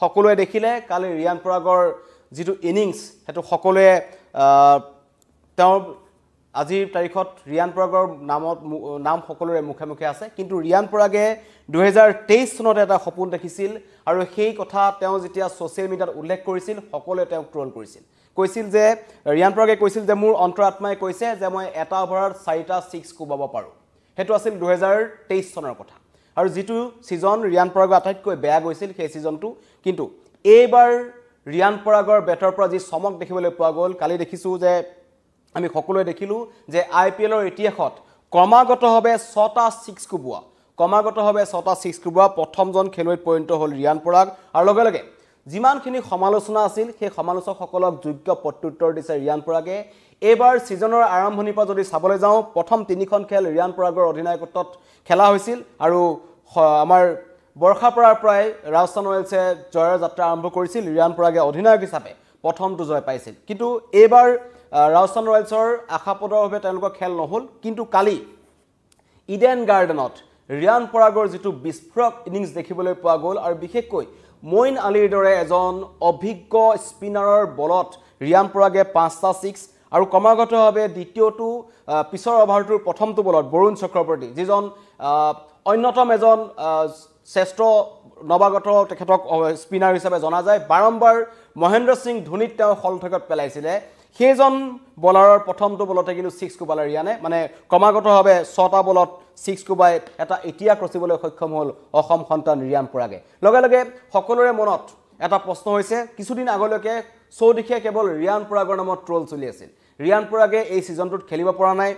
সকলোৱে দেখিলে কালি ৰিয়ান পৰাগৰ যিটো ইনিংছ হেতু সকলোৱে তেওঁৰ আজিৰ তাৰিখত ৰিয়ান পৰাগৰ নাম সকলোৰে মুখে মুখে আছে কিন্তু ৰিয়ান পৰাগে 2023 চনত এটা সপোন দেখিছিল আৰু সেই কথা তেওঁ যেতিয়া সোশ্যাল মিডিয়াত উল্লেখ কৰিছিল সকলোৱে তেওঁক ট্ৰল কৰিছিল কৈছিল যে ৰিয়ান পৰাগে কৈছিল যে মোৰ অন্তৰাত্মাই কৈছে যে মই এটা ওভাৰত 4টা 6 কোবাব পাৰো হেতু আছিল 2023 চনৰ কথা আৰু যেটো সিজন ৰিয়ান পৰাগৰ আটাইতকৈ বেয়া গৈছিল সেই সিজনটো কিন্তু এইবাৰ ৰিয়ান পৰাগৰ বেটৰ পৰা যি চমক দেখিবলৈ পোৱা গ'ল কালি দেখিছো যে আমি সকলোৱে দেখিলো যে আইপিএলৰ ইতিহাসত ক্ৰমাগতভাৱে 6টা 6 কোবোৱা ক্ৰমাগতভাৱে 6টা 6 কোবোৱা প্ৰথমজন খেলুৱৈত পৰিণত হ'ল ৰিয়ান পৰাগ আৰু লগে লগে যিমানখিনি সমালোচনা আছিল সেই সমালোচকসকলক যোগ্য প্ৰত্যুত্তৰ দিছে ৰিয়ান পৰাগে এবাৰ সিজনৰ আৰম্ভণিৰ পৰা যদি চাবলৈ যাওঁ প্ৰথম 3খন খেল ৰিয়ান পৰাগৰ অধিনায়কত্বত খেলা হৈছিল আৰু আমাৰ বৰ্ষাপৰাৰ প্ৰায় ৰাজস্থান ৰয়েলছে জয়ৰ যাত্ৰা আৰম্ভ কৰিছিল ৰিয়ান পৰাগে অধিনায়ক হিচাপে প্ৰথমটো জয় পাইছিল কিন্তু এবাৰ ৰাজস্থান ৰয়েলছৰ আশাপদৰভাৱে তেওঁলোকৰ খেল নহল কিন্তু কালি ইডেন গাৰ্ডেনত ৰিয়ান পৰাগৰ যেটো বিস্ফোৰক ইনিংছ দেখিবলৈ পোৱা গ'ল আৰু বিশেষকৈ মইন আলীৰ দৰে এজন অভিজ্ঞ স্পিনাৰৰ বলত ৰিয়ান পৰাগে 5টা 6 আৰু ক্ৰমাগতভাৱে দ্বিতীয়টো পিছৰ ওভাৰটোৰ প্ৰথমটো বলত বৰুণ চক্ৰৱৰ্তী যিজন অন্যতম এজন শ্ৰেষ্ঠ নৱাগত তেখেতক স্পিনাৰ হিচাপে জনা যায় বাৰম্বাৰ মহেন্দ্ৰ সিং ধোনীত তেওঁ হলঠকত পেলাইছিলে সেইজন বলাৰৰ প্ৰথমটো বলতে কিন্তু 6 কোবালে ৰিয়ানে মানে ক্ৰমাগতভাৱে 6টা বলত 6 কোবাই এটা ইতিহাস ৰচিবলৈ সক্ষম হ'ল অসম সন্তান ৰিয়ান পৰাগে লগে লগে সকলোৰে মনত এটা প্ৰশ্ন হৈছে কিছুদিন আগলৈকে চৌদিশে কেৱল ৰিয়ান পৰাগৰ নামত ট্ৰল চলি আছিল ৰিয়ান পৰাগে এই সিজনটোত খেলিব পৰা নাই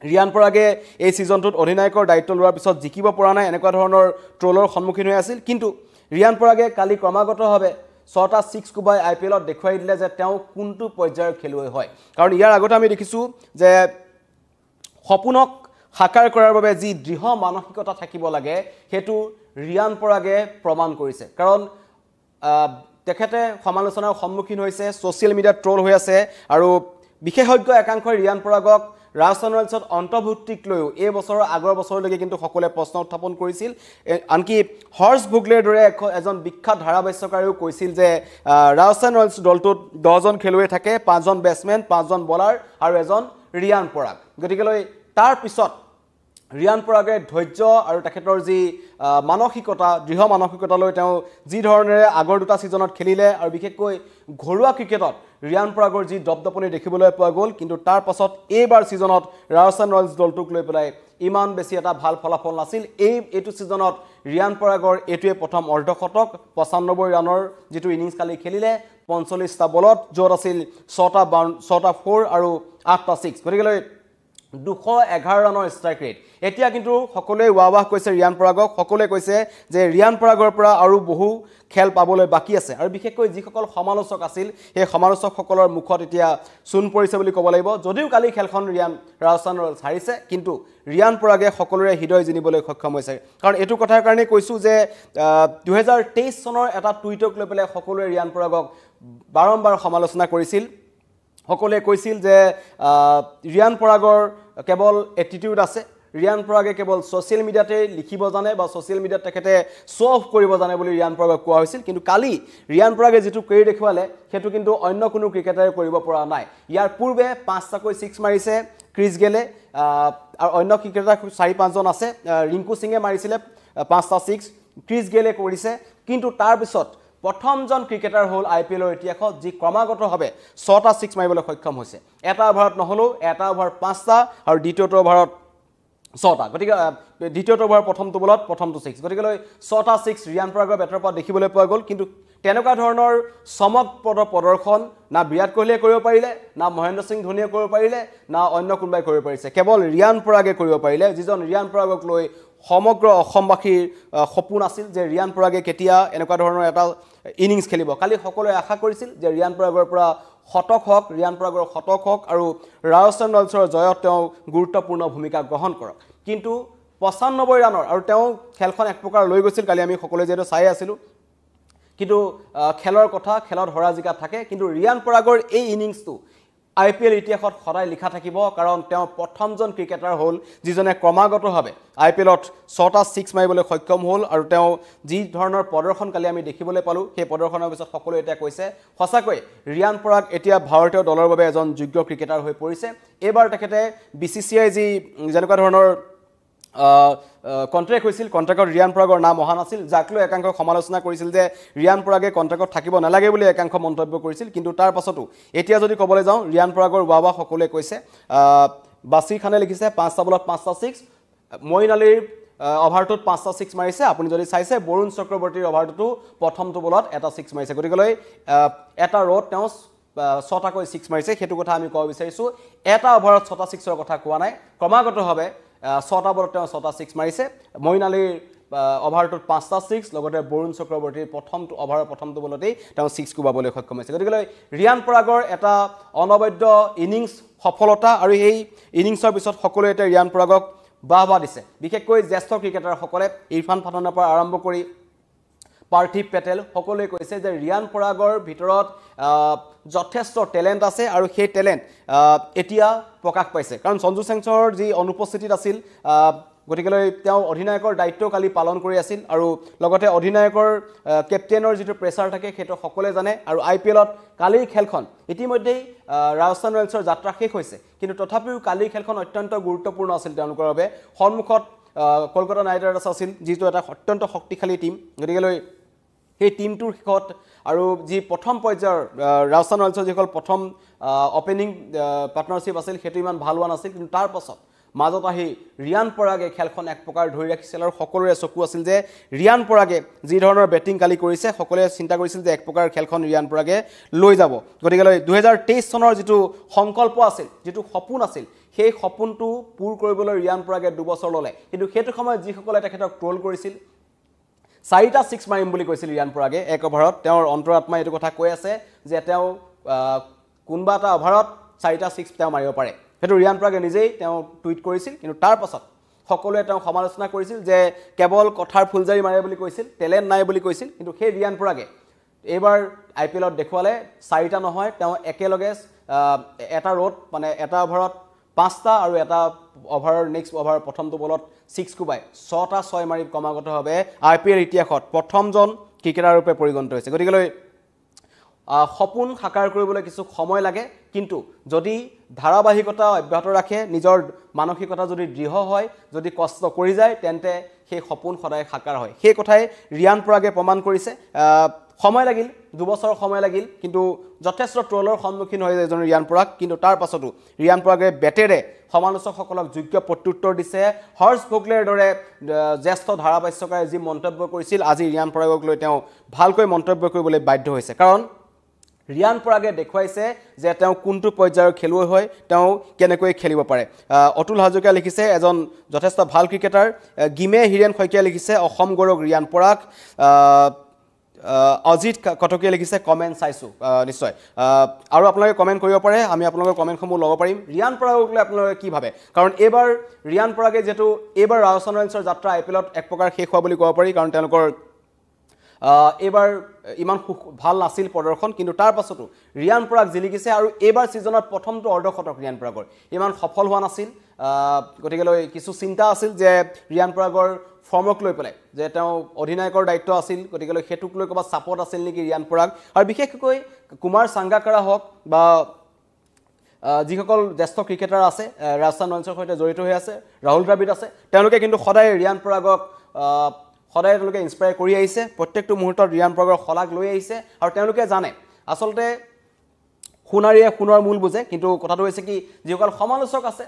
ৰিয়ান পৰাগে এই সিজনটোত অধিনায়কৰ দায়িত্ব লোৱাৰ পিছত জিকিব পৰা নাই এনেকুৱা ধৰণৰ ট্ৰলৰ সন্মুখীন হৈ আছিল কিন্তু ৰিয়ান পৰাগে কালি ক্ৰমাগতভাৱে 6টা 6 কোবাই আইপিএলত দেখুৱাই দিলে যে তেওঁ কোনটো পৰ্যায়ৰ খেলুৱৈ হয় কাৰণ ইয়াৰ আগতে আমি দেখিছো যে সপোনক সাকাৰ কৰাৰ বাবে যি দৃঢ় মানসিকতা থাকিব লাগে হেতু ৰিয়ান পৰাগে প্ৰমাণ কৰিছে কাৰণ তেখেতে সমালোচনাৰ সন্মুখীন হৈছে সোশ্যাল মিডিয়াত ট্ৰল হৈ আছে আৰু বিশেষজ্ঞ একাংশই ৰিয়ান পৰাগক ৰাজস্থান ৰয়েলছত অন্তৰ্ভুক্তিক লৈও এই বছৰৰ আগৰ বছৰলৈকে কিন্তু সকলোৱে প্ৰশ্ন উত্থাপন কৰিছিল আনকি হৰ্ষ ভোগলেৰ দৰে এজন বিখ্যাত ধাৰাভাষ্যকাৰেও কৈছিল যে ৰাজস্থান ৰয়েলছ দলটোত 10জন খেলুৱৈ থাকে 5জন বেটসমেন 5জন বলাৰ আৰু এজন ৰিয়ান পৰাগ গতিকেলৈ তাৰ পিছত ৰিয়ান পৰাগে ধৈৰ্য আৰু তেখেতৰ যি মানসিকতা দৃঢ় মানসিকতালৈ তেওঁ যি ধৰণেৰে আগৰ দুটা সিজনত খেলিলে আৰু বিশেষকৈ ঘৰুৱা ক্ৰিকেটত ৰিয়ান পৰাগৰ যি দপদপনি দেখিবলৈ পোৱা গ'ল কিন্তু তাৰ পাছত এইবাৰ সিজনত ৰাজস্থান ৰয়েলছ দলটোক লৈ পেলাই ইমান বেছি এটা ভাল ফলাফল নাছিল এইটো সিজনত ৰিয়ান পৰাগৰ এটোৱে প্ৰথম অৰ্ধশতক 95 ৰানৰ যেটো ইনিংছ কালি খেলিলে 45টা বলত য'ত আছিল 6টা 4 আৰু 8টা 6 গতিকেলৈ 211 ৰানৰ ষ্ট্ৰাইক ৰেট এতিয়া কিন্তু সকলোৱে ওৱাবাহ কৈছে ৰিয়ান পৰাগক সকলোৱে কৈছে যে ৰিয়ান পৰাগৰ পৰা আৰু বহু খেল পাবলৈ বাকি আছে আৰু বিশেষকৈ যিসকল সমালোচক আছিল সেই সমালোচকসকলৰ মুখত এতিয়া চুন পৰিছে বুলি ক'ব লাগিব যদিও কালি খেলখন ৰাজস্থান ৰয়েলছ হাৰিছে কিন্তু ৰিয়ান পৰাগে সকলোৰে হৃদয় জিনিবলৈ সক্ষম হৈছে কাৰণ এটো কথাৰ কাৰণে কৈছো যে 2023 চনৰ এটা টুইটক লৈ পেলাই সকলোৱে ৰিয়ান পৰাগক বাৰম্বাৰ সমালোচনা কৰিছিল সকলোৱে কৈছিল যে ৰিয়ান পৰাগৰ কেৱল এটিটিউড আছে ৰিয়ান পৰাগে কেৱল সোশ্যাল মিডিয়াতে লিখিব জানে বা সোশ্যাল মিডিয়াত তেখেতে শো অফ কৰিব জানে বুলি ৰিয়ান পৰাগক কোৱা হৈছিল কিন্তু কালি ৰিয়ান পৰাগে যেটো কৰি দেখুৱালে হেতু কিন্তু অন্য কোনো ক্ৰিকেটাৰে কৰিব পৰা নাই ইয়াৰ পূৰ্বে 5টাকৈ 6 মাৰিছে ক্ৰিছ গেলে আৰু অন্য ক্ৰিকেটাৰ 4-5জন আছে ৰিংকু সিঙে মাৰিছিলে 5টা 6 ক্ৰিছ গেলে কৰিছে কিন্তু তাৰ পিছত প্ৰথমজন ক্ৰিকেটাৰ হ'ল আইপিএলৰ ইতিহাসত যি ক্ৰমাগতভাৱে 6টা 6 মাৰিবলৈ সক্ষম হৈছে এটা ওভাৰত নহলো এটা ওভাৰ 5টা আৰু দ্বিতীয়টো ওভাৰত 6টা গতিকে দ্বিতীয়টো ওভাৰ প্ৰথমটো বলত প্ৰথমটো 6 গতিকেলৈ 6টা 6 ৰিয়ান পৰাগৰ বেটৰ পৰা দেখিবলৈ পোৱা গ'ল কিন্তু তেনেকুৱা ধৰণৰ চমকপ্ৰদ প্ৰদৰ্শন না বিৰাট কোহলিয়ে কৰিব পাৰিলে না মহেন্দ্ৰ সিং ধোনীয়ে কৰিব পাৰিলে না অন্য কোনোবাই কৰিব পাৰিছে কেৱল ৰিয়ান পৰাগে কৰিব পাৰিলে যিজন ৰিয়ান পৰাগক লৈ সমগ্ৰ অসমবাসীৰ সপোন আছিল যে ৰিয়ান পৰাগে কেতিয়া এনেকুৱা ধৰণৰ এটা ইনিংছ খেলিব কালি সকলোৱে আশা কৰিছিল যে ৰিয়ান পৰাগৰ পৰা শতক হওক ৰিয়ান পৰাগৰ শতক হওক আৰু ৰাজস্থান ৰয়েলছৰ জয়ত তেওঁ গুৰুত্বপূৰ্ণ ভূমিকা গ্ৰহণ কৰক কিন্তু 95 ৰানৰ আৰু তেওঁ খেলখন এক প্ৰকাৰ লৈ গৈছিল কালি আমি সকলোৱে যেটো চাই আছিলো কিন্তু খেলৰ কথা খেলত হৰা জিকা থাকে কিন্তু ৰিয়ান পৰাগৰ এই ইনিংছটো IPL ইতিহাসত সদায় লিখা থাকিব কাৰণ তেওঁ প্ৰথমজন ক্ৰিকেটাৰ হ'ল যিজনে ক্ৰমাগতভাৱে IPLত 6টা 6 মাৰিবলৈ সক্ষম হ'ল আৰু তেওঁ যি ধৰণৰ প্ৰদৰ্শন কালি আমি দেখিবলৈ পালো সেই প্ৰদৰ্শনৰ পিছত সকলোৱে এতিয়া কৈছে সঁচাকৈ ৰিয়ান পৰাগ এতিয়া ভাৰতীয় দলৰ বাবে এজন যোগ্য ক্ৰিকেটাৰ হৈ পৰিছে এবাৰ তেখেতে BCCI যি যেনেকুৱা ধৰণৰ কন্ট্ৰেক্ট হৈছিল কন্ট্ৰেক্টত ৰিয়ান পৰাগৰ নাম অহা নাছিল যাক লৈ একাংশ সমালোচনা কৰিছিল যে ৰিয়ান পৰাগে কন্ট্ৰেক্টত থাকিব নালাগে বুলি একাংশ মন্তব্য কৰিছিল কিন্তু তাৰ পাছতো এতিয়া যদি ক'বলৈ যাওঁ ৰিয়ান পৰাগৰ বাবা সকলোৱে কৈছে বাসিৰ খানে লিখিছে 5টা বলত 5টা 6 মঈন আলীৰ অভাৰটোত 5টা 6 মাৰিছে আপুনি যদি চাইছে বৰুণ চক্ৰৱৰ্তীৰ অভাৰটোতো প্ৰথমটো বলত এটা 6 মাৰিছে গতিকেলৈ এটা ৰোড তেওঁ 6টাকৈ 6 মাৰিছে হেতু কথা আমি ক'ব বিচাৰিছো এটা অভাৰত 6টা 6ৰ কথা কোৱা নাই ক্ৰমাগতভাৱে 6টা বলত তেওঁ 6টা 6 মাৰিছে মঈন আলীৰ অভাৰটোত 5টা 6 লগতে বৰুণ চক্ৰৱৰ্তীৰ প্ৰথমটো অভাৰৰ প্ৰথমটো বলতেই তেওঁ 6 কোবাবলৈ সক্ষম হৈছে গতিকে ৰিয়ান পৰাগৰ এটা অনবদ্য ইনিংছ সফলতা আৰু এই ইনিংছৰ পিছত সকলোৱে এটা ৰিয়ান পৰাগক বাহবা দিছে বিশেষকৈ জ্যেষ্ঠ ক্ৰিকেটাৰসকলে ইৰফান পাঠানৰ পৰা আৰম্ভ কৰি পাৰ্থিব পেটেল সকলোৱে কৈছে যে ৰিয়ান পৰাগৰ ভিতৰত যথেষ্ট টেলেন্ট আছে আৰু সেই টেলেন্ট এতিয়া প্ৰকাশ পাইছে কাৰণ সঞ্জু চেমছনৰ যি অনুপস্থিতিত আছিল গতিকেলৈ তেওঁ অধিনায়কৰ দায়িত্ব কালি পালন কৰি আছিল আৰু লগতে অধিনায়কৰ কেপ্টেইনৰ যিটো প্ৰেছাৰ থাকে সেইটো সকলোৱে জানে আৰু IPLত কালিৰ খেলখন ইতিমধ্যেই ৰাজস্থান ৰয়েলছৰ যাত্ৰা শেষ হৈছে কিন্তু তথাপিও কালিৰ খেলখন অত্যন্ত গুৰুত্বপূৰ্ণ আছিল তেওঁলোকৰ বাবে সন্মুখত কলকাতা নাইট ৰাইডাৰ্ছ আছিল যিটো এটা অত্যন্ত শক্তিশালী টিম গতিকেলৈ সেই টিমটোৰ শেষত আৰু যি প্ৰথম পৰ্যায়ৰ ৰাজস্থান ৰয়েলছৰ যিসকল প্ৰথম অপেনিং পাৰ্টনাৰশ্বিপ আছিল সেইটো ইমান ভাল হোৱা নাছিল কিন্তু তাৰ পাছত মাজত আহি ৰিয়ান পৰাগে খেলখন এক প্ৰকাৰ ধৰি ৰাখিছিল আৰু সকলোৰে চকু আছিল যে ৰিয়ান পৰাগে যি ধৰণৰ বেটিং কালি কৰিছে সকলোৱে চিন্তা কৰিছিল যে এক প্ৰকাৰ খেলখন ৰিয়ান পৰাগে লৈ যাব গতিকেলৈ 2023 চনৰ যিটো সংকল্প আছিল যিটো সপোন আছিল সেই সপোনটো পূৰ কৰিবলৈ ৰিয়ান পৰাগে 2 বছৰ ললে কিন্তু সেইটো সময়ত যিসকলে তেখেতক ট্ৰল কৰিছিল 4টা 6 মাৰিম বুলি কৈছিল ৰিয়ান পৰাগে এক অভাৰত তেওঁৰ অন্তৰাত্মাই এইটো কথা কৈ আছে যে তেওঁ কোনবা এটা অভাৰত 4টা 6 তেওঁ মাৰিব পাৰে হেতু ৰিয়ান পৰাগে নিজেই তেওঁ টুইট কৰিছিল কিন্তু তাৰ পাছত সকলোৱে তেওঁ সমালোচনা কৰিছিল যে কেৱল কথাৰ ফুলজাৰি মাৰে বুলি কৈছিল টেলেন্ট নাই বুলি কৈছিল কিন্তু সেই ৰিয়ান পৰাগে এবাৰ IPLত দেখুৱালে 4টা নহয় তেওঁ একেলগে এটা ৰোড মানে এটা অভাৰত 5টা আৰু এটা অভাৰৰ নেক্সট অভাৰ প্ৰথমটো বলত 6 কোবাই 6টা 6 মাৰি ক্ৰমাগতভাৱে IPL ইতিহাসত প্ৰথমজন ক্ৰিকেটাৰ ৰূপে পৰিগণিত হৈছে গতিকেলৈ সপোন সাকাৰ কৰিবলৈ কিছু সময় লাগে কিন্তু যদি ধাৰাবাহিকতা অব্যাহত ৰাখে নিজৰ মানসিকতা যদি দৃঢ় হয় যদি কষ্ট কৰি যায় তেন্তে সেই সপোন সদায় সাকাৰ হয় সেই কথাই ৰিয়ান পৰাগে প্ৰমাণ কৰিছে সময় লাগিল 2 বছৰ সময় লাগিল কিন্তু যথেষ্ট ট্ৰলৰ সন্মুখীন হৈ এজন ৰিয়ান পৰাগ কিন্তু তাৰ পাছতো ৰিয়ান পৰাগে বেটেৰে সমালোচকসকলক যোগ্য প্ৰত্যুত্তৰ দিছে হৰ্ষ ভোগলেৰ দৰে জ্যেষ্ঠ ধাৰাভাষ্যকাৰে যি মন্তব্য কৰিছিল আজি ৰিয়ান পৰাগক লৈ তেওঁ ভালকৈ মন্তব্য কৰিবলৈ বাধ্য হৈছে কাৰণ ৰিয়ান পৰাগে দেখুৱাইছে যে তেওঁ কোনটো পৰ্যায়ৰ খেলুৱৈ হয় তেওঁ কেনেকৈ খেলিব পাৰে অতুল হাজৰিকা লিখিছে এজন যথেষ্ট ভাল ক্ৰিকেটাৰ গিমে হিৰেন খৈকিয়া লিখিছে অসম গৌৰৱ ৰিয়ান পৰাগ অজিত কটকিয়া লিখিছে কমেন্ট চাইছো নিশ্চয় আৰু আপোনালোকে কমেন্ট কৰিব পাৰে আমি আপোনালোকৰ কমেন্টসমূহ ল'ব পাৰিম ৰিয়ান পৰাগক লৈ আপোনালোকে কি ভাবে কাৰণ এবাৰ ৰিয়ান পৰাগে যেটো এবাৰ ৰাজস্থান ৰয়েলছৰ যাত্ৰা IPLত এক প্ৰকাৰ শেষ হোৱা বুলি ক'ব পাৰি কাৰণ তেওঁলোকৰ এবাৰ ইমান ভাল নাছিল প্ৰদৰ্শন কিন্তু তাৰ পাছতো ৰিয়ান পৰাগ জিলিকিছে আৰু এবাৰ সিজনৰ প্ৰথমটো অৰ্ধশতক ৰিয়ান পৰাগৰ ইমান সফল হোৱা নাছিল গতিকেলৈ কিছু চিন্তা আছিল যে ৰিয়ান পৰাগৰ ফৰ্মক লৈ পেলাই যে তেওঁ অধিনায়কৰ দায়িত্ব আছিল গতিকেলৈ হেতুক লৈ কবা সাপোৰ্ট আছিল নেকি ৰিয়ান পৰাগ আৰু বিশেষকৈ কুমাৰ সাংগাকাৰা হওক বা যিসকল জ্যেষ্ঠ ক্ৰিকেটাৰ আছে ৰাজস্থান ৰয়েলছৰ সৈতে জড়িত হৈ আছে ৰাহুল দ্ৰাবিড আছে তেওঁলোকে কিন্তু সদায় ৰিয়ান পৰাগক সদায় তেওঁলোকে ইনস্পায়াৰ কৰি আহিছে প্ৰত্যেকটো মুহূৰ্তত ৰিয়ান পৰাগৰ খলাক লৈ আহিছে আৰু তেওঁলোকে জানে আসলতে খুনাৰিয়ে খুনৰ মূল বুজে কিন্তু কথাটো হৈছে কি যিসকল সমালোচক আছে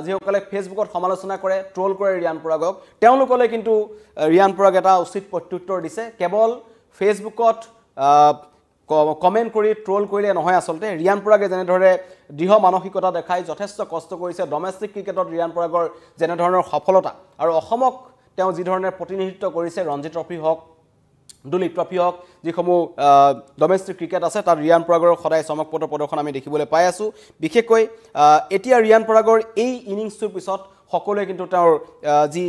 যিসকলে ফেসবুকত সমালোচনা কৰে ট্ৰল কৰে ৰিয়ান পৰাগক তেওঁলোকলৈ কিন্তু ৰিয়ান পৰাগ এটা উচিত প্ৰত্যুত্তৰ দিছে কেৱল ফেসবুকত কমেন্ট কৰি ট্ৰল কৰিলে নহয় আসলতে ৰিয়ান পৰাগে যেনে ধৰে দৃঢ় মানসিকতা দেখাই যথেষ্ট কষ্ট কৰিছে ডমেষ্টিক ক্ৰিকেটত ৰিয়ান পৰাগৰ যেনে ধৰণৰ সফলতা আৰু অসমক তেওঁ যি ধৰণে প্ৰতিনিধিত্ব কৰিছে ৰঞ্জি ট্ৰফি হওক দুলীপ ট্ৰফি হওক যিসমূহ ডমেষ্টিক ক্ৰিকেট আছে তাত ৰিয়ান পৰাগৰ সদায় চমকপ্ৰদ প্ৰদৰ্শন আমি দেখিবলৈ পাই আছো বিশেষকৈ এতিয়া ৰিয়ান পৰাগৰ এই ইনিংছটোৰ পিছত সকলোৱে কিন্তু তেওঁৰ যি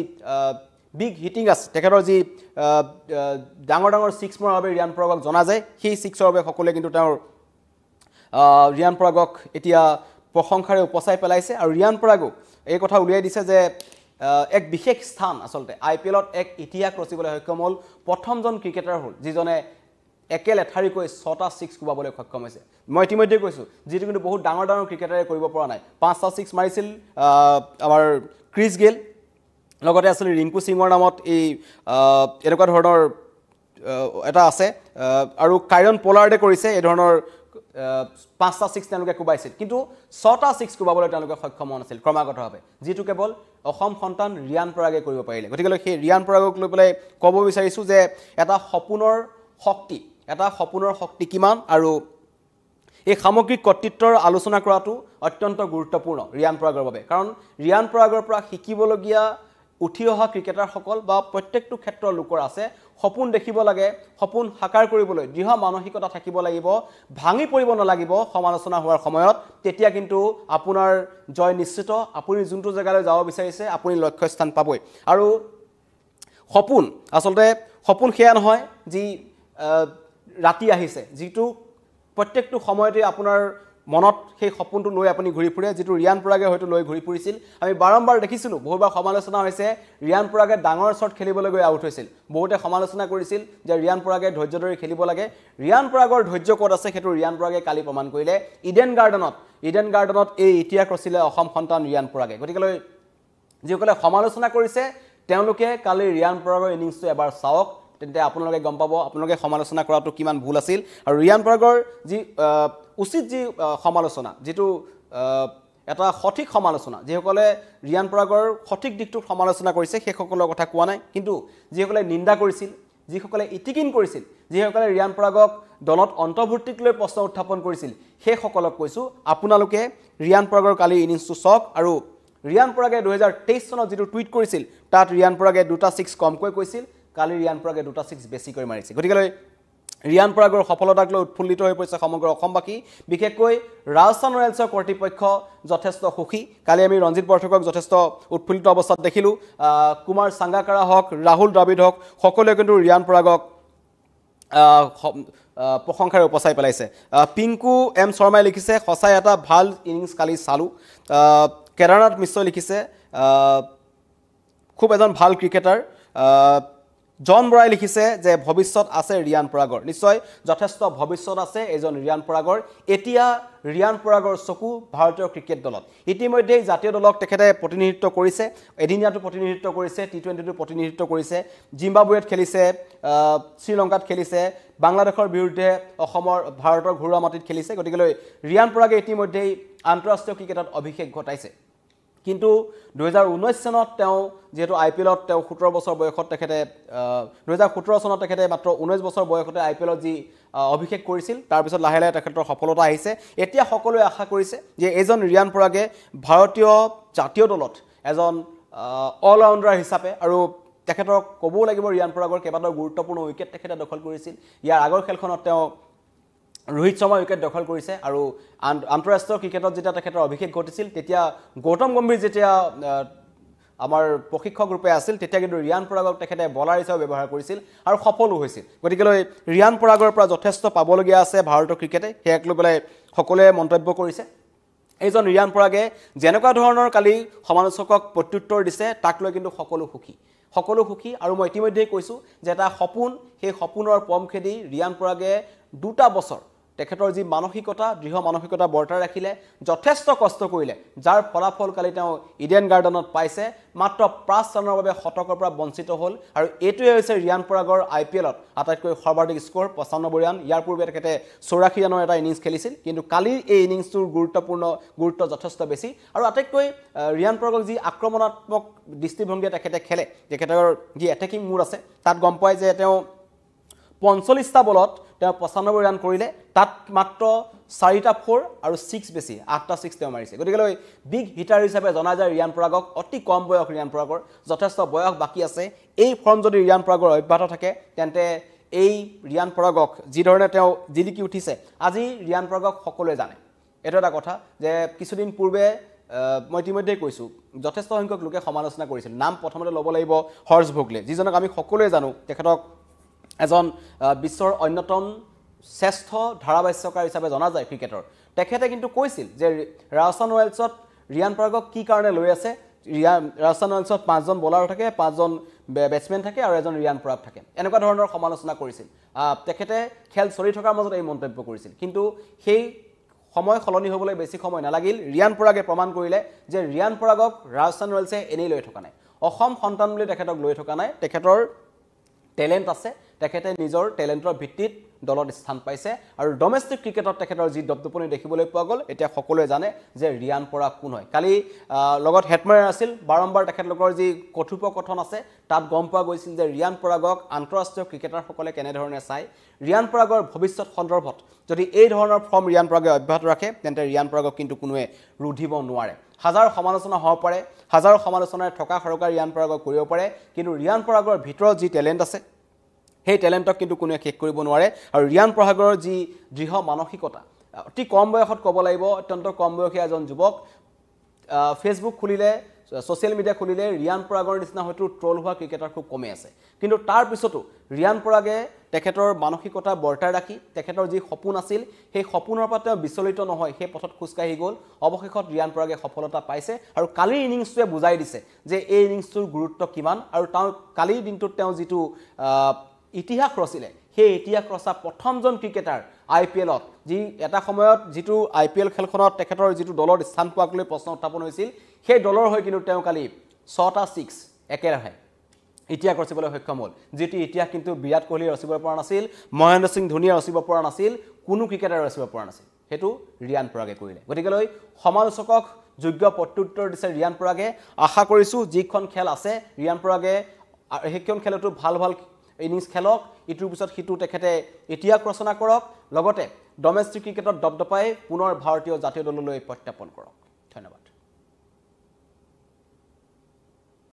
বিগ হিটিং আছে তেখেতৰ যি ডাঙৰ ডাঙৰ 6 মাৰৰ বাবে ৰিয়ান পৰাগক জনা যায় সেই 6ৰ বাবে সকলোৱে কিন্তু তেওঁৰ ৰিয়ান পৰাগক এতিয়া প্ৰশংসাৰে উপচাই পেলাইছে আৰু ৰিয়ান পৰাগক এই কথা উলিয়াই দিছে যে এক বিশেষ স্থান আচলতে IPLত এক ইতিহাস ৰচিবলৈ সক্ষম হ'ল প্ৰথমজন ক্ৰিকেটাৰ হ'ল যিজনে একে লেঠাৰিকৈ 6টা 6 কোবাবলৈ সক্ষম হৈছে মই ইতিমধ্যে কৈছো যেটো কিন্তু বহুত ডাঙৰ ডাঙৰ ক্ৰিকেটাৰে কৰিব পৰা নাই 5টা 6 মাৰিছিল আমাৰ ক্ৰিছ গেল লগতে আছিল ৰিংকু সিঙৰ নামত এই এনেকুৱা ধৰণৰ এটা আছে আৰু কাইৰন পোলাৰ্ডে কৰিছে এই ধৰণৰ 5টা 6 তেওঁলোকে কোবাইছিল কিন্তু 6টা 6 কোবাবলৈ তেওঁলোকে সক্ষম হোৱা নাছিল ক্ৰমাগতভাৱে যেটো কেৱল অসম সন্তান ৰিয়ান পৰাগে কৰিব পাৰিলে গতিকে সেই ৰিয়ান পৰাগক লৈ পেলাই ক'ব বিচাৰিছো যে এটা সপোনৰ শক্তি কিমান আৰু এই সামগ্ৰিক কৰ্তৃত্বৰ আলোচনা কৰাটো অত্যন্ত গুৰুত্বপূৰ্ণ ৰিয়ান পৰাগৰ বাবে কাৰণ ৰিয়ান পৰাগৰ পৰা শিকিবলগীয়া উঠি অহা ক্ৰিকেটাৰসকল বা প্ৰত্যেকটো ক্ষেত্ৰৰ লোকৰ আছে সপোন দেখিব লাগে সপোন সাকাৰ কৰিবলৈ দৃঢ় মানসিকতা থাকিব লাগিব ভাঙি পৰিব নালাগিব সমালোচনা হোৱাৰ সময়ত তেতিয়া কিন্তু আপোনাৰ জয় নিশ্চিত আপুনি যোনটো জায়গালৈ যাব বিচাৰিছে আপুনি লক্ষ্য স্থান পাবই আৰু সপোন আচলতে সপোন সেয়া নহয় যি ৰাতি আহিছে যেটো প্ৰত্যেকটো সময়তে আপোনাৰ মনত সেই সপোনটো লৈ আপুনি ঘূৰি ফুৰে যেটো ৰিয়ান পৰাগে হয়তো লৈ ঘূৰি ফুৰিছিল আমি বাৰম্বাৰ দেখিছিলো বহুবাৰ সমালোচনা হৈছে ৰিয়ান পৰাগে ডাঙৰ শ্বট খেলিবলৈ গৈ আউট হৈছিল বহুতে সমালোচনা কৰিছিল যে ৰিয়ান পৰাগে ধৈৰ্য ধৰি খেলিব লাগে ৰিয়ান পৰাগৰ ধৈৰ্য ক'ত আছে সেইটো ৰিয়ান পৰাগে কালি প্ৰমাণ কৰিলে ইডেন গাৰ্ডেনত এই ইতিহাস ৰচিলে অসম সন্তান ৰিয়ান পৰাগে গতিকে যিসকলে সমালোচনা কৰিছে তেওঁলোকে কালি ৰিয়ান পৰাগৰ ইনিংছটো এবাৰ চাওক তেন্তে আপোনালোকে গম পাব আপোনালোকে সমালোচনা কৰাটো কিমান ভুল আছিল আৰু ৰিয়ান পৰাগৰ যি উচিত যি সমালোচনা যেটো এটা সঠিক সমালোচনা যিসকলে ৰিয়ান পৰাগৰ সঠিক দিকটো সমালোচনা কৰিছে সেই সকলৰ কথা কোৱা নাই কিন্তু যিসকলে নিন্দা কৰিছিল যিসকলে ইতিকিন কৰিছিল যিসকলে ৰিয়ান পৰাগক দলত অন্তৰ্ভুক্তিক লৈ প্ৰশ্ন উত্থাপন কৰিছিল সেই সকলক কৈছো আপোনালোকে ৰিয়ান পৰাগৰ কালি ইনিংছটো চাওক আৰু ৰিয়ান পৰাগে 2023 চনত যেটো টুইট কৰিছিল তাত ৰিয়ান পৰাগে 2টা 6 কমকৈ কৈছিল কালি ৰিয়ান পৰাগে 2টা 6 বেছিকৈ মাৰিছে গতিকে ৰিয়ান পৰাগৰ সফলতাক লৈ উৎফুল্লিত হৈ পৰিছে সমগ্ৰ অসমবাসী বিশেষকৈ ৰাজস্থান ৰয়েলছৰ কৰ্তৃপক্ষ যথেষ্ট সুখী কালি আমি ৰঞ্জিত বৰঠকক যথেষ্ট উৎফুল্লিত অৱস্থাত দেখিলো কুমাৰ সাংগাকাৰা হক ৰাহুল দ্ৰাবিড হক সকলোৱে কিন্তু ৰিয়ান পৰাগক প্ৰশংসাৰে উপচাই পেলাইছে পিংকু এম শৰ্মাই লিখিছে সঁচাই এটা ভাল ইনিংছ কালি চালু কেদাৰনাথ মিশ্ৰ লিখিছে খুব এজন ভাল ক্ৰিকেটাৰ জন বৰাই লিখিছে যে ভৱিষ্যত আছে ৰিয়ান পৰাগৰ নিশ্চয় যথেষ্ট ভৱিষ্যত আছে এজন ৰিয়ান পৰাগৰ এতিয়া ৰিয়ান পৰাগৰ চকু ভাৰতীয় ক্ৰিকেট দলত ইতিমধ্যে জাতীয় দলক তেখেতে প্ৰতিনিধিত্ব কৰিছে এদিনীয়াটো প্ৰতিনিধিত্ব কৰিছে টি20টো প্ৰতিনিধিত্ব কৰিছে জিম্বাবুৱেত খেলিছে শ্ৰীলংকাত খেলিছে বাংলাদেশৰ বিৰুদ্ধে অসমৰ ভাৰতৰ ঘৰুৱা মাটিত খেলিছে গতিকে ৰিয়ান পৰাগে ইতিমধ্যে আন্তঃৰাষ্ট্ৰীয় ক্ৰিকেটত অভিষেক ঘটাইছে কিন্তু 2019 চনত তেওঁ যেটো IPLত তেওঁ 17 বছৰ বয়সত তেখেতে 2017 চনত তেখেতে মাত্ৰ 19 বছৰ বয়সতে IPLত যি অভিষেক কৰিছিল তাৰ পিছত লাহে লাহে তেখেতৰ সফলতা আহিছে এতিয়া সকলোৱে আশা কৰিছে যে এজন ৰিয়ান পৰাগে ভাৰতীয় জাতীয় দলত এজন অল ৰাউন্ডাৰ হিচাপে আৰু তেখেতৰ ক'বও লাগিব ৰিয়ান পৰাগৰ কেইবাটাও গুৰুত্বপূৰ্ণ উইকেট তেখেতে দখল কৰিছিল ইয়াৰ আগৰ খেলখনত তেওঁ ৰোহিত শৰ্মা উইকেট দখল কৰিছে আৰু আন্তঃৰাষ্ট্ৰীয় ক্ৰিকেটত যেতিয়া তেখেতৰ অভিষেক ঘটিছিল তেতিয়া গৌতম গম্ভীৰ যেতিয়া আমাৰ প্ৰশিক্ষক ৰূপে আছিল তেতিয়া কিন্তু ৰিয়ান পৰাগক তেখেতে বলাৰ হিচাপে ব্যৱহাৰ কৰিছিল আৰু সফলো হৈছিল গতিকে ৰিয়ান পৰাগৰ পৰা যথেষ্ট পাবলগীয়া আছে ভাৰতীয় ক্ৰিকেটে হেক লৈ পেলাই সকলোৱে মন্তব্য কৰিছে এইজন ৰিয়ান পৰাগে যেনেকুৱা ধৰণৰ কালি সমালোচকক প্ৰত্যুত্তৰ দিছে তাক লৈ কিন্তু সকলো সুখী আৰু মই ইতিমধ্যে কৈছো যে এটা সপোন সেই সপোনৰ পম খেদি ৰিয়ান পৰাগে 2টা বছৰ তেখেতৰ যি মানসিকতা দৃঢ় মানসিকতা বৰ্তাই ৰাখিলে যথেষ্ট কষ্ট কৰিলে যাৰ ফলাফল কালি তেওঁ ইডেন গাৰ্ডেনত পাইছে মাত্ৰ 5 ৰানৰ বাবে শতকৰ পৰা বঞ্চিত হ'ল আৰু এটোৱে হৈছে ৰিয়ান পৰাগৰ IPLত আটাইতকৈ সৰ্বাধিক স্কোৰ 95 ৰান ইয়াৰ পূৰ্বে তেখেতে 84 ৰানৰ এটা ইনিংছ খেলিছিল কিন্তু কালিৰ এই ইনিংছটোৰ গুৰুত্ব যথেষ্ট বেছি আৰু আটাইতকৈ ৰিয়ান পৰাগক যি আক্ৰমণাত্মক দৃষ্টিভংগী তেখেতে খেলে তেখেতৰ যি এটেকিং মুড আছে তাত গম পায় যে তেওঁ 45টা বলত তেওঁ 95 ৰান কৰিলে তাত মাত্ৰ 4টা 4 আৰু 6 বেছি 8টা 6 তেওঁ মাৰিছে গতিকে বিগ হিটাৰ হিচাপে জনা যায় ৰিয়ান পৰাগক অতি কম বয়স ৰিয়ান পৰাগৰ যথেষ্ট বয়স বাকি আছে এই ফৰ্ম যদি ৰিয়ান পৰাগৰ অব্যাহত থাকে তেন্তে এই ৰিয়ান পৰাগক যি ধৰণে তেওঁ জিলিকি উঠিছে আজি ৰিয়ান পৰাগক সকলোৱে জানে এটা এটা কথা যে কিছুদিন পূৰ্বে মই ইতিমধ্যে কৈছো যথেষ্ট সংখ্যক লোকে সমালোচনা কৰিছিল নাম প্ৰথমতে ল'ব লাগিব হৰ্ষ ভোগলে যিজনক আমি সকলোৱে জানো তেখেতক এজন বিশ্বৰ অন্যতম শ্ৰেষ্ঠ ধাৰাভাষ্যকাৰ হিচাপে জনা যায় ক্ৰিকেটৰ তেখেতে কিন্তু কৈছিল যে ৰাজস্থান ৰয়েলছত ৰিয়ান পৰাগক কি কাৰণে লৈ আছে ৰাজস্থান ৰয়েলছত 5জন বলাৰ থাকে 5জন বেটসমেন থাকে আৰু এজন ৰিয়ান পৰাগ থাকে এনেকুৱা ধৰণৰ সমালোচনা কৰিছিল তেখেতে খেল চলি থকাৰ মাজত এই মন্তব্য কৰিছিল কিন্তু সেই সময় সলনি হ'বলৈ বেছি সময় নালাগিল ৰিয়ান পৰাগে প্ৰমাণ কৰিলে যে ৰিয়ান পৰাগক ৰাজস্থান ৰয়েলছে এনেই লৈ থকা নাই অসম সন্তান বুলি তেখেতক লৈ থকা নাই তেখেতৰ টেলেণ্ট আছে তেখেতে নিজৰ টেলেণ্টৰ ভিত্তিত দলত স্থান পাইছে আৰু ডমেষ্টিক ক্ৰিকেটত তেখেতৰ যি দপদপনি দেখিবলৈ পোৱা গ'ল এতিয়া সকলোৱে জানে যে ৰিয়ান পৰাগ কোন হয় কালি লগত হেডমায়াৰ আছিল বাৰম্বাৰ তেখেতলোকৰ যি কথোপকথন আছে তাত গম পোৱা গৈছিল যে ৰিয়ান পৰাগক আন্তঃৰাষ্ট্ৰীয় ক্ৰিকেটাৰসকলে কেনেধৰণে চায় ৰিয়ান পৰাগৰ ভৱিষ্যত সন্দৰ্ভত যদি এই ধৰণৰ ফৰ্ম ৰিয়ান পৰাগে অব্যাহত ৰাখে তেন্তে ৰিয়ান পৰাগক কিন্তু কোনোৱে ৰুধিব নোৱাৰে হাজাৰ সমালোচনা হ'ব পাৰে হাজাৰ সমালোচনাৰে থকা সৰকাৰ ৰিয়ান পৰাগক কৰিব পাৰে কিন্তু ৰিয়ান পৰাগৰ ভিতৰত যি টেলেণ্ট আছে সেই টেলেণ্টক কিন্তু কোনোৱে শেষ কৰিব নোৱাৰে আৰু ৰিয়ান পৰাগৰ যি দৃঢ় মানসিকতা অতি কম বয়সত ক'ব লাগিব অত্যন্ত কম বয়সীয়া এজন যুৱক ফেচবুক খুলিলে সোশ্যাল মিডিয়া খুলিলে ৰিয়ান পৰাগৰ নিচিনা হয়তো ট্ৰল হোৱা ক্ৰিকেটাৰ খুব কমে আছে কিন্তু তাৰ পিছতো ৰিয়ান পৰাগে তেখেতৰ মানসিকতা বৰ্তাই ৰাখি তেখেতৰ যি সপোন আছিল সেই সপোনৰ পৰা তেওঁ বিচলিত নহয় সেই পথত খোজকাঢ়ি গ'ল অৱশেষত ৰিয়ান পৰাগে সফলতা পাইছে আৰু কালিৰ ইনিংছটোৱে বুজাই দিছে যে এই ইনিংছটোৰ গুৰুত্ব কিমান আৰু তেওঁ কালিৰ দিনটোত তেওঁ যিটো ইতিহাস ৰচিলে সেই ইতিহাস ৰচা প্ৰথমজন ক্ৰিকেটাৰ IPLত যি এটা সময়ত যিটো IPL খেলখনত তেখেতৰ যিটো দলৰ স্থান পোৱাক লৈ প্ৰশ্ন উত্থাপন হৈছিল সেই দলৰ হৈ কিন্তু তেওঁ কালি 6টা 6 একেৰাহে ইতিহাস ৰচিবলৈ সক্ষম হ'ল যেটি ইতিহাস কিন্তু বিৰাট কোহলি ৰচিব পৰা নাছিল মহেন্দ্ৰ সিং ধোনীয়ে ৰচিব পৰা নাছিল কোনো ক্ৰিকেটাৰ ৰচিব পৰা নাছিল হেতু ৰিয়ান পৰাগে কৰিলে গতিকেলৈ সমালোচকক যোগ্য প্ৰত্যুত্তৰ দিছে ৰিয়ান পৰাগে আশা কৰিছো যিখন খেল আছে ৰিয়ান পৰাগে সেইখন খেলতো ভাল ভাল ইনিংছ খেলক ইটোৰ পিছত হিটু তেখেতে ইতিহাস ৰচনা কৰক লগতে ডমেষ্টিক ক্ৰিকেটত দপদপাই পুনৰ ভাৰতীয় জাতীয় দললৈ প্ৰত্যাপন কৰক ধন্যবাদ